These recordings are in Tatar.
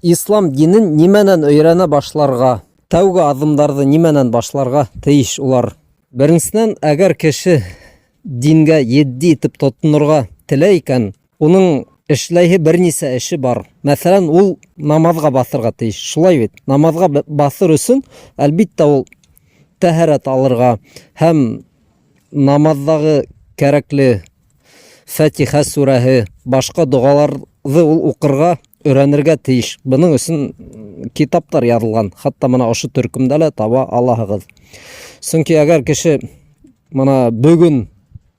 Ислам динен нимәнән өйрәнә башларга, тәүге адымдарды нимәнән башларга тиеш улар? Беренчедән, әгәр кеше дингә едди итеп тотынырга теләй икән, уның эшләйһе бернисә эше бар. Мәсәлән, ул намазга басырга тиеш. Шулай бит. Намазга басыр өчен, әлбиттә, ул тәһарәт алырга һәм намаздагы кәрәкле Фатиха сүрәһе, башка дугаларны ул укырга өйрәнергә тиеш. Буның өчен китаптар язылган. Хатта менә ошо төркемдә лә таба алаһыгыз. Чөнки әгәр кеше менә бүген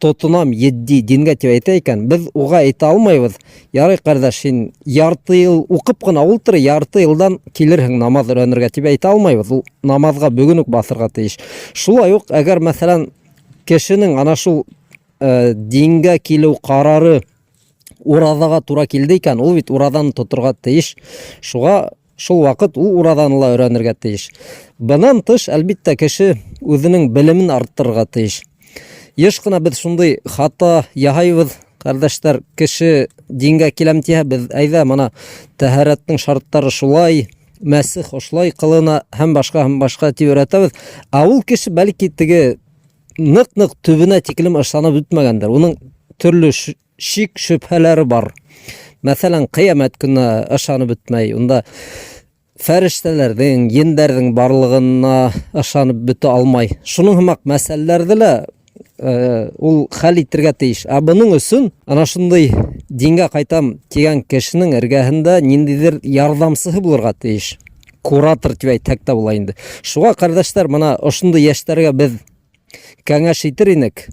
тотынам едди дингә дип әйтә икән, без уга әйтә алмайбыз. Ярый, кардәш, син ярты ел укып кына ултыр, ярты елдан килерһең намаз өйрәнергә дип әйтә алмайбыз. Ул намазга бүген үк басырга тиеш. Шулай ук, әгәр мәсәлән кешенең ана шул дингә килү карары уразага тура килде икән, ул бит уразаны тотырга тиеш. Шуга шул вакыт ул уразаны ла өйрәнергә тиеш. Бунан тыш, әлбиттә, кеше үзенең белемен арттырырга тиеш. Еш кына без шундый хата яһайбыз, кардәшләр, кеше дингә киләм тиһә, без әйдә, менә тәһарәтнең шарттары шулай, мәсех ошлай кылына, һәм башка дип өйрәтәбез. Ә ул кеше бәлки теге нык-нык төбенә тиклем ышанып бетмәгәндер. Уның төрле шик шөбһәләре бар. Мәсәлән, кыямәт көне ышанып бетмәй, унда фәрештәләрнең, ендәрнең барлыгына ышанып бетә алмай. Шуның һымак мәсьәләләрдә лә ул хәл итәргә тиеш. Ә буның өчен ана шундый дингә кайтам дигән кешенең эргәһендә ниндидер ярдәмчысы булырга тиеш. Куратор дип әйтәк тә була инде. Шуга, кардәшләр, менә ошондый яшьләргә без кәңәш итер инек.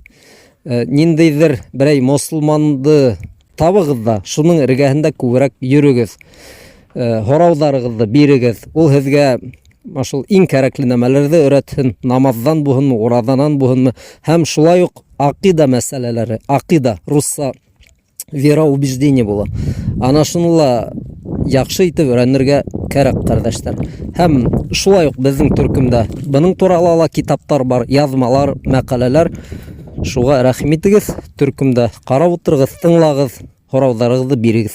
Ниндидер берәй мөселманды табыгыз да, шуның эргәһендә күбрәк йөрегез. Һораударыгызды бирегез. Ул һезгә шул иң кәрәкле нәмәләрне өйрәтһен, намаздан буһынмы, уразанан буһынмы, һәм шулай ук акида мәсьәләләре, акида, русса вероубеждение була. Ана шуны ла яхшы итеп өйрәнергә кәрәк, кардәшләр. Һәм шулай ук безнең төркемдә буның турында ла китаптар бар, язмалар, мәкаләләр. Шуга рәхим итегез, төркемдә карап утырыгыз, тыңлагыз, һораударыгызды бирегез.